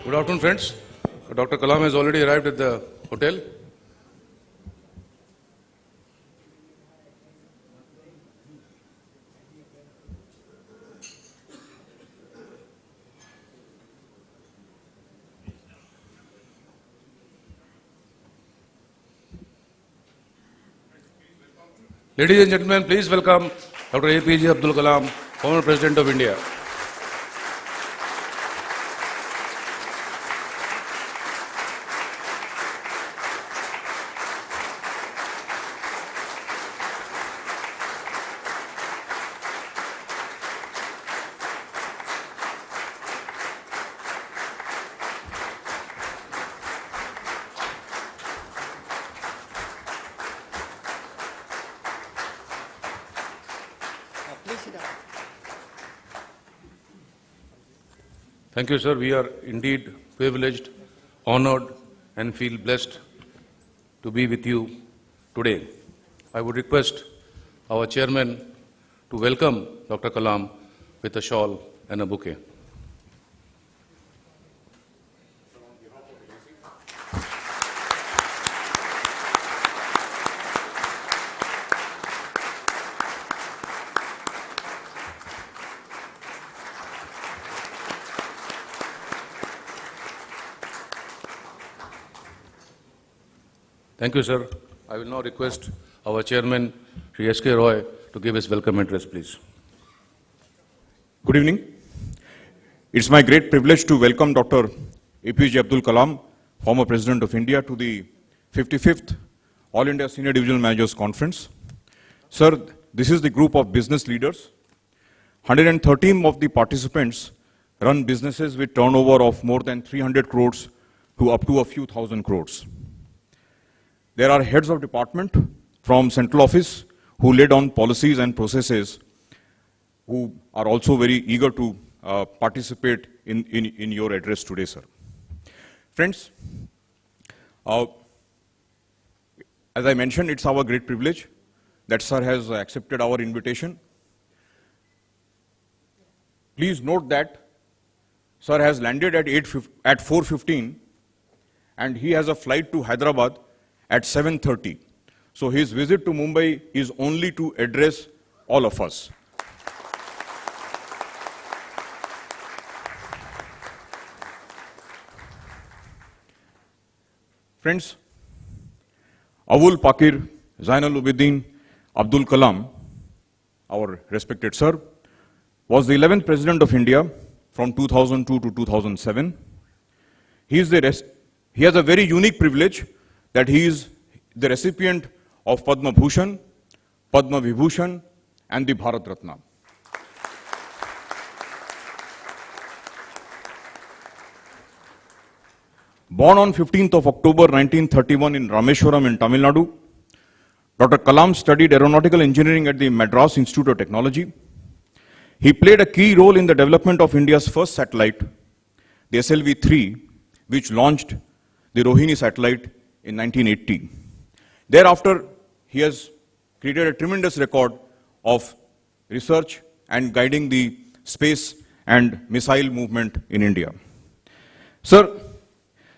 Good afternoon, friends. Dr. Kalam has already arrived at the hotel. Ladies and gentlemen, please welcome Dr. APJ Abdul Kalam, former President of India. Thank you, sir. We are indeed privileged, honored, and feel blessed to be with you today. I would request our chairman to welcome Dr. Kalam with a shawl and a bouquet. Thank you, sir. I will now request our chairman, Sri S.K. Roy, to give his welcome address, please. Good evening. It's my great privilege to welcome Dr. APJ Abdul Kalam, former President of India, to the 55th All India Senior Divisional Managers Conference. Sir, this is the group of business leaders. 113 of the participants run businesses with turnover of more than 300 crores to up to a few thousand crores. There are heads of department from central office who led on policies and processes who are also very eager to participate in your address today, sir. Friends, as I mentioned, it's our great privilege that sir has accepted our invitation. Please note that sir has landed at 4:15 and he has a flight to Hyderabad at 7:30. So his visit to Mumbai is only to address all of us. Friends, Avul Pakir Zainal Ubiddin Abdul Kalam, our respected sir, was the 11th President of India from 2002 to 2007. He has a very unique privilege that he is the recipient of Padma Bhushan, Padma Vibhushan, and the Bharat Ratna. Born on 15th of October 1931 in Rameshwaram in Tamil Nadu, Dr. Kalam studied aeronautical engineering at the Madras Institute of Technology. He played a key role in the development of India's first satellite, the SLV-3, which launched the Rohini satellite in 1980. Thereafter, he has created a tremendous record of research and guiding the space and missile movement in India. Sir,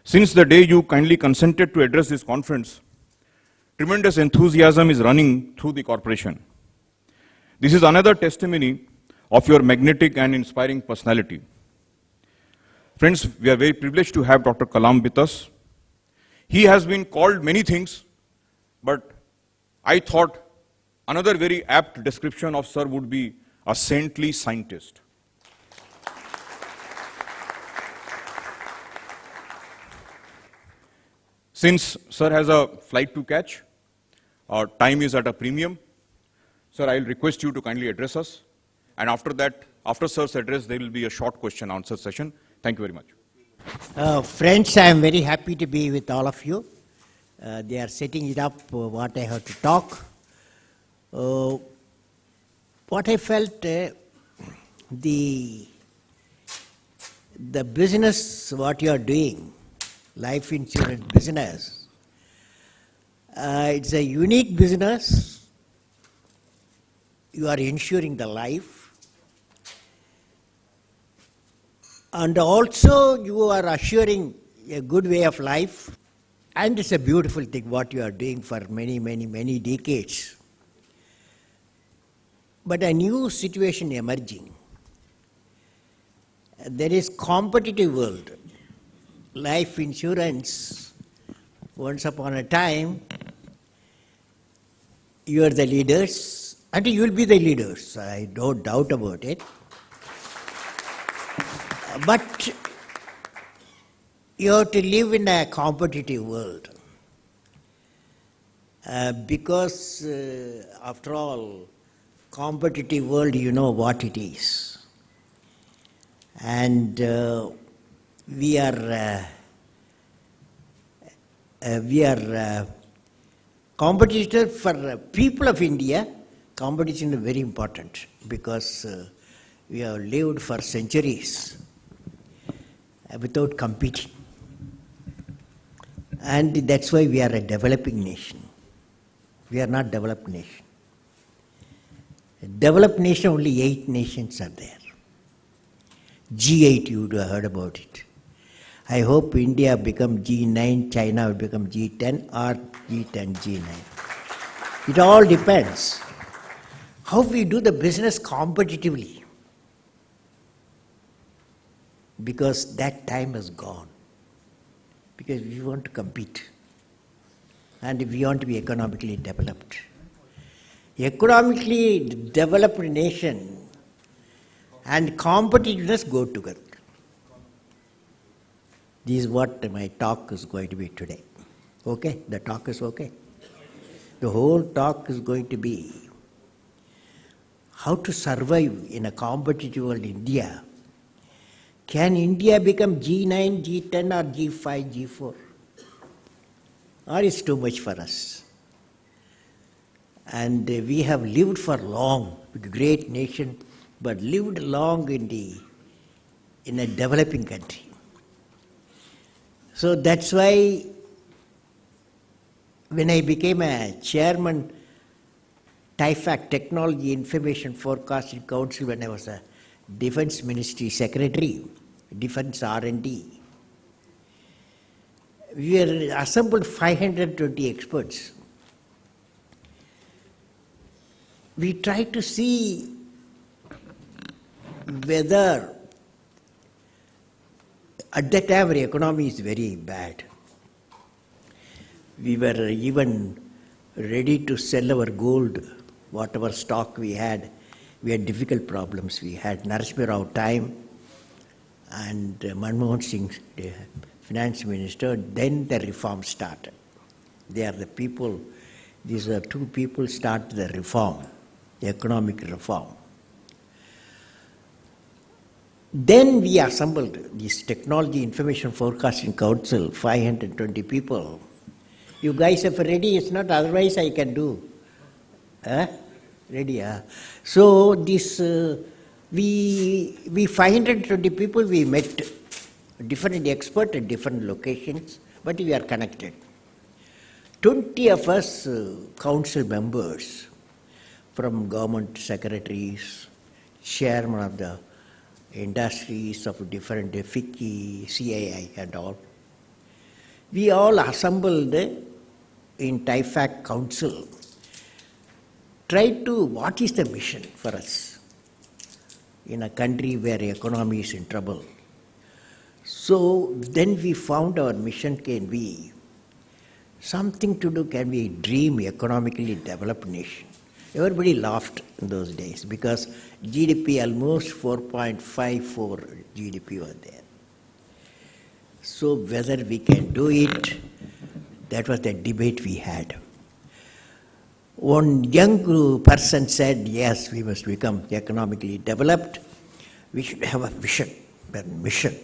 since the day you kindly consented to address this conference, tremendous enthusiasm is running through the corporation. This is another testimony of your magnetic and inspiring personality. Friends, we are very privileged to have Dr. Kalam with us. He has been called many things, but I thought another very apt description of sir would be a saintly scientist. Since sir has a flight to catch, our time is at a premium. Sir, I'll request you to kindly address us. And after that, after sir's address, there will be a short question answer session. Thank you very much. Friends, I am very happy to be with all of you. They are setting it up what I have to talk. What I felt, the business what you are doing, life insurance business, it's a unique business. You are insuring the life. And also you are assuring a good way of life, and it's a beautiful thing what you are doing for many, many, many decades. But a new situation emerging. There is competitive world. Life insurance, once upon a time, you are the leaders, and you will be the leaders, I don't doubt about it. But you have to live in a competitive world. Because, after all, competitive world, you know what it is. And we are competitors for people of India. Competition is very important because we have lived for centuries without competing. And that's why we are a developing nation. We are not developed nation. A developed nation, only 8 nations are there. G8, you would have heard about it. I hope India become G9, China will become G10 or G10, G9. It all depends how we do the business competitively. Because that time is gone. Because we want to compete. And we want to be economically developed. Economically developed nation and competitiveness go together. This is what my talk is going to be today. Okay? The talk is okay? The whole talk is going to be how to survive in a competitive world India. Can India become G9, G10 or G5, G4? Or is too much for us? And we have lived for long with a great nation, but lived long in a developing country. So that's why when I became a chairman, TIFAC, Technology Information Forecasting Council, when I was a Defense Ministry Secretary, Defense R&D, we were assembled 520 experts. We tried to see whether at that time our economy is very bad. We were even ready to sell our gold, whatever stock we had. We had difficult problems. We had Narasimha Rao time and Manmohan Singh, the finance minister. Then the reform started. They are the people, these are 2 people start the reform, the economic reform. Then we assembled this Technology Information Forecasting Council, 520 people. You guys are ready? It's not otherwise I can do. Ready? So this, we 520 people, we met different experts at different locations, but we are connected. 20 of us council members from government secretaries, chairman of the industries of different FICCI, CII and all. We all assembled in TIFAC Council, tried to, what is the mission for us in a country where economy is in trouble. So then we found our mission can be something to do, can we dream economically developed nation. Everybody laughed in those days because GDP almost 4.54 GDP was there. So whether we can do it, that was the debate we had. One young person said, yes, we must become economically developed. We should have a vision, a mission.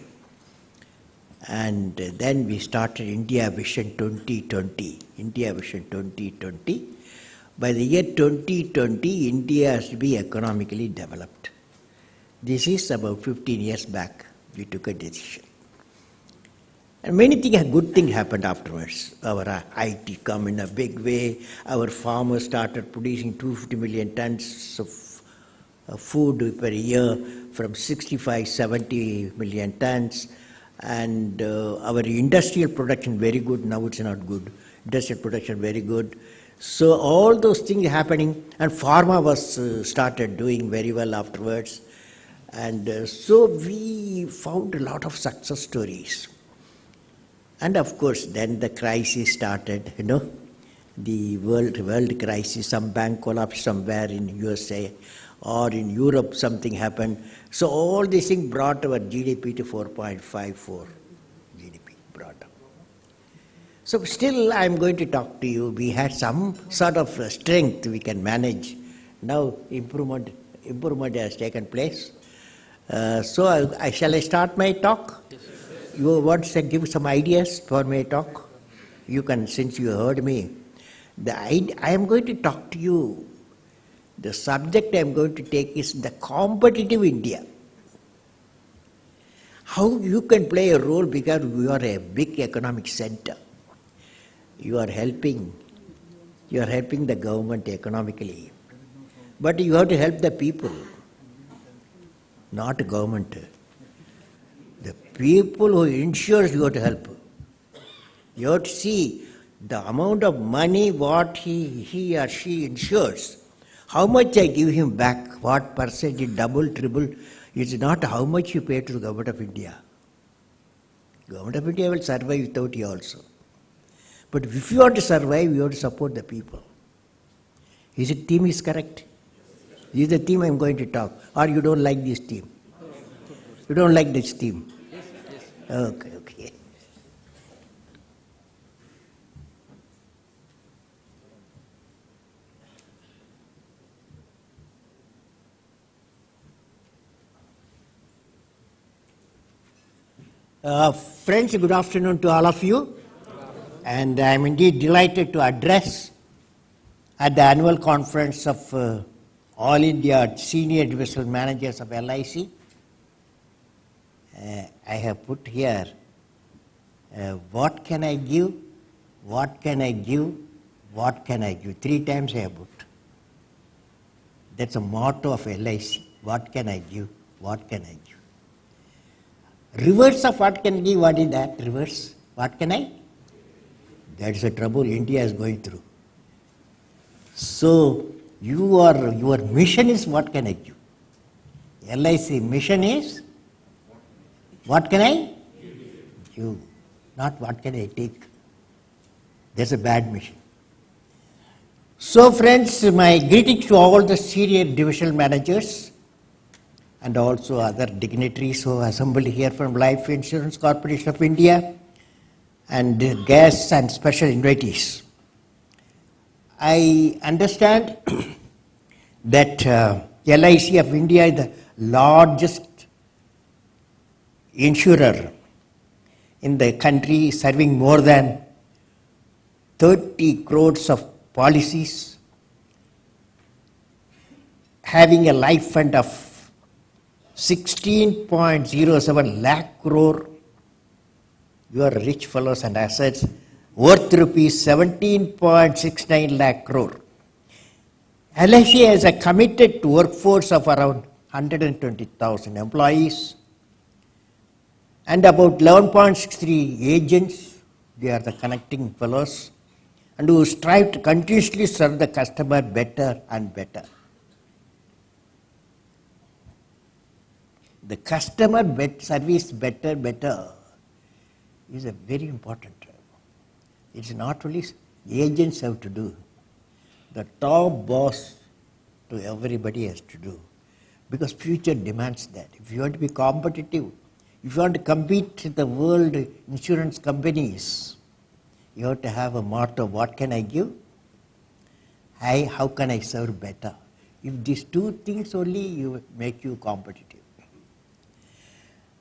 And then we started India Vision 2020. India Vision 2020. By the year 2020, India has to be economically developed. This is about 15 years back. We took a decision. And many things, good things happened afterwards. Our IT come in a big way. Our farmers started producing 250 million tons of food per year from 65, 70 million tons. And our industrial production very good, now it's not good. Industrial production very good. So all those things happening, and pharma was started doing very well afterwards. And so we found a lot of success stories. And of course, then the crisis started, the world crisis, some bank collapse somewhere in USA or in Europe, something happened. So all these things brought our GDP to 4.54 GDP brought up. So still I'm going to talk to you. We had some sort of strength we can manage. Now improvement has taken place. So shall I start my talk? Yes. You want to give some ideas for my talk? You can, since you heard me. I am going to talk to you. The subject I am going to take is the competitive India. How you can play a role because you are a big economic center. You are helping the government economically. But you have to help the people, not the government. The people who insures you have to help. You have to see the amount of money what he or she insures. How much I give him back, what percentage, double, triple, is not how much you pay to the Government of India. Government of India will survive without you also. But if you want to survive, you have to support the people. Is the theme is correct? Is the theme I am going to talk? Or you don't like this theme? You don't like this theme? Okay. Friends, good afternoon to all of you. And I am indeed delighted to address at the annual conference of All India Senior Divisional Managers of LIC. I have put here, what can I give, what can I give, what can I give? 3 times I have put. That's a motto of LIC. What can I give, what can I give? Reverse of what can I give, what is that? Reverse, what can I? That's the trouble India is going through. So, your mission is what can I give? LIC mission is what can I give? Not what can I take. That's a bad mission. So friends, my greetings to all the senior divisional managers and also other dignitaries who assembled here from Life Insurance Corporation of India and guests and special invitees. I understand that LIC of India is the largest insurer in the country, serving more than 30 crores of policies, having a life fund of 16.07 lakh crore. You are rich fellows and assets worth rupees 17.69 lakh crore. LIC has a committed workforce of around 120,000 employees and about 11.63 agents. They are the connecting fellows and who strive to continuously serve the customer better and better. The customer service better is a very important. It's not only agents have to do. The top boss to everybody has to do. Because future demands that. If you want to be competitive, if you want to compete with the world insurance companies, you have to have a motto, what can I give? How can I serve better? If these 2 things only make you competitive.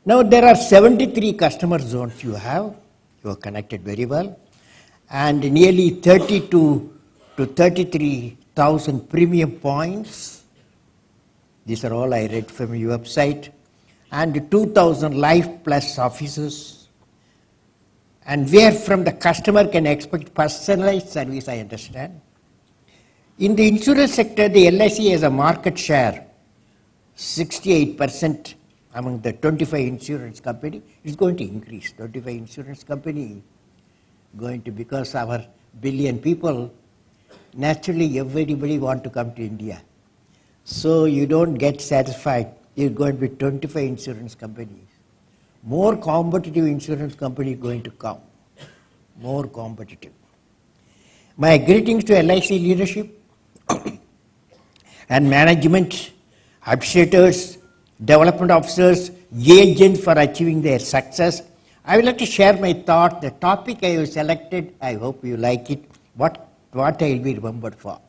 Now there are 73 customer zones you are connected very well, and nearly 32 to 33,000 premium points. These are all I read from your website, and 2,000 Life Plus offices, and where from the customer can expect personalized service, I understand. In the insurance sector, the LIC has a market share 68% among the 25 insurance company is going to increase. 25 insurance company going to, because our billion people, naturally everybody want to come to India. So you don't get satisfied. You're going to be 25 insurance companies. More competitive insurance company going to come. More competitive. My greetings to LIC leadership and management, administrators, development officers, agents for achieving their success. I would like to share my thought. The topic I have selected, I hope you like it. What I will be remembered for.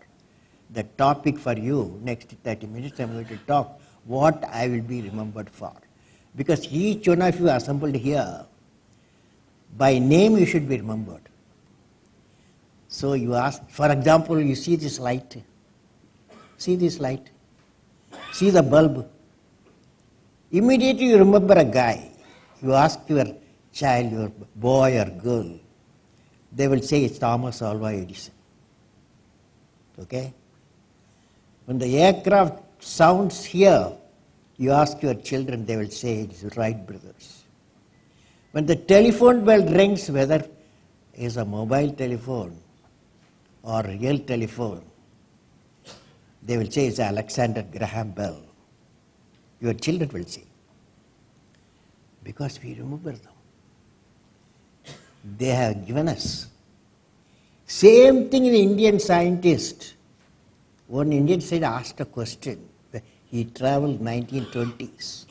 The topic for you, next 30 minutes I am going to talk what I will be remembered for. Because each one of you assembled here, by name you should be remembered. So you ask, for example, you see this light. See this light. See the bulb. Immediately you remember a guy. You ask your child, your boy or girl, they will say it's Thomas Alva Edison. Okay? When the aircraft sounds here, you ask your children, they will say it's Wright brothers. When the telephone bell rings, whether it's a mobile telephone or real telephone, they will say it's Alexander Graham Bell. Your children will say. Because we remember them. They have given us. Same thing in the Indian scientist. One Indian scientist asked a question. He traveled 1920s.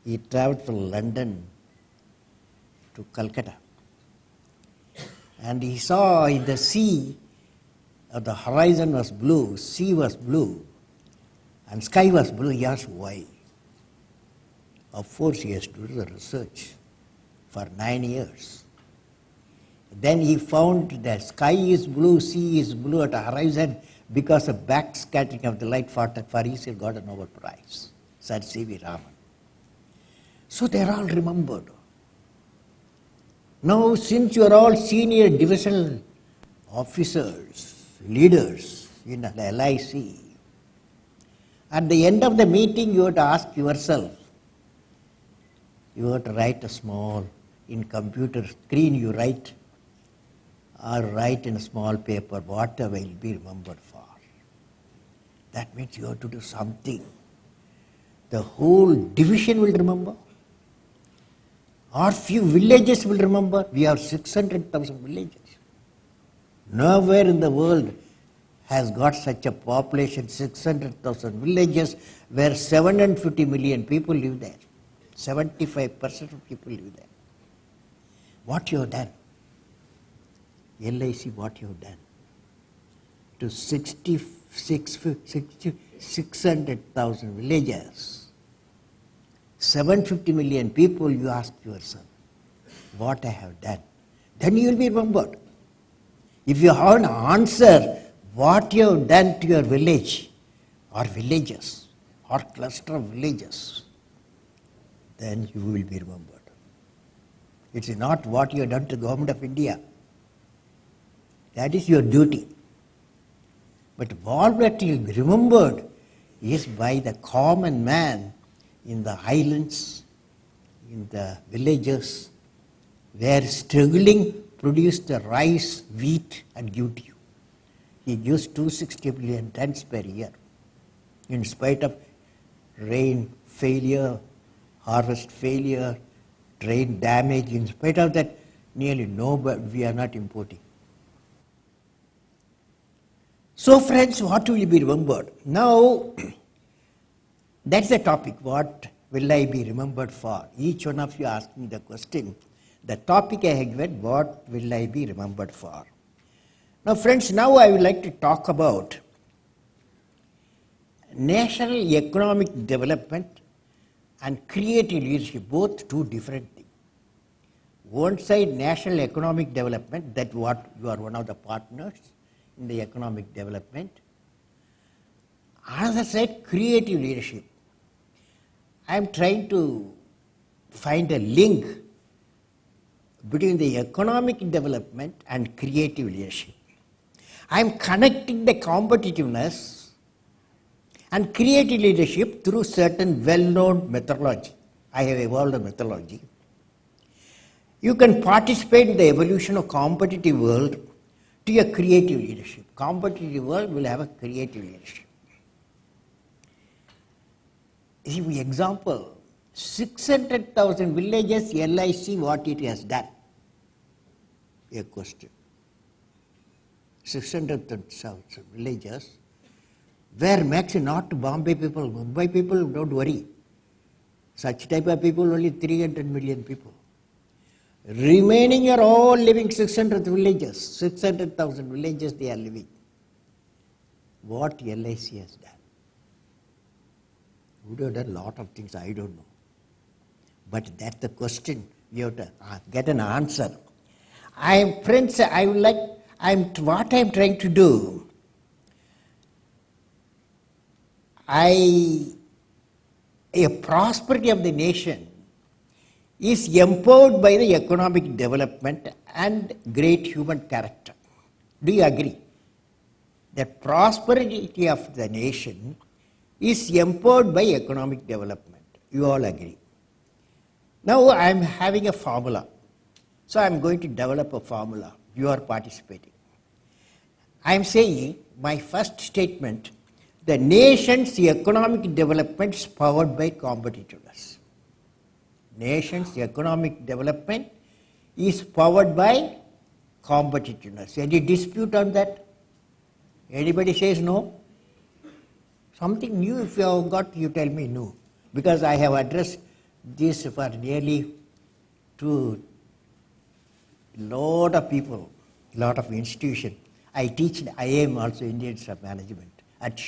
He traveled from London to Calcutta. And he saw in the sea, the horizon was blue, sea was blue, and sky was blue. He asked why. Of course, he has to do the research for 9 years. Then he found that sky is blue, sea is blue at the horizon because of backscattering of the light. For he got a Nobel Prize. Sir C.V. Raman. So they are all remembered. Now, since you are all senior divisional officers, leaders in the LIC, at the end of the meeting you have to ask yourself, you have to write a small, in computer screen you write, or write in a small paper, what I will be remembered for. That means you have to do something. The whole division will remember. Or few villages will remember. We have 600,000 villages. Nowhere in the world has got such a population, 600,000 villages, where 750 million people live there. 75% of people live there. What you have done? LIC, what you have done? To 600,000 villages, 750 million people, you ask yourself, what I have done? Then you will be remembered. If you have an answer, what you have done to your village, or villages, or cluster of villages, then you will be remembered. It is not what you have done to the government of India. That is your duty. But what that you will be remembered is by the common man in the islands, in the villages, where struggling produced the rice, wheat and give to you. He gives 260 million tons per year. In spite of rain failure, harvest failure, train damage, in spite of that, nearly no, but we are not importing. So friends, what will be remembered? Now, that's the topic. What will I be remembered for? Each one of you asking the question. The topic I have given, what will I be remembered for? Now friends, now I would like to talk about national economic development and creative leadership, both two different things. One side, national economic development, that what you are one of the partners in the economic development. Another side, creative leadership. I am trying to find a link between the economic development and creative leadership. I am connecting the competitiveness and creative leadership through certain well-known methodology. I have evolved a methodology. You can participate in the evolution of competitive world to a creative leadership. Competitive world will have a creative leadership. See, for example, 600,000 villages, LIC, what it has done? A question. 600,000 villages, where max not Bombay people, Mumbai people, don't worry. Such type of people, only 300 million people. Remaining are all living 600 villages, 600,000 villages they are living. What LIC has done? Would have done a lot of things, I don't know. But that's the question, you have to get an answer. Friends, what I'm trying to do, a prosperity of the nation is empowered by the economic development and great human character. Do you agree? The prosperity of the nation is empowered by economic development. You all agree. Now I am having a formula. So I am going to develop a formula. You are participating. I am saying, my first statement, the nation's economic development is powered by competitiveness. Nation's economic development is powered by competitiveness. Any dispute on that? Anybody says no? Something new, if you have got, you tell me no. Because I have addressed this for nearly to lot of people, lot of institutions. I teach IIM also, Indian Management, at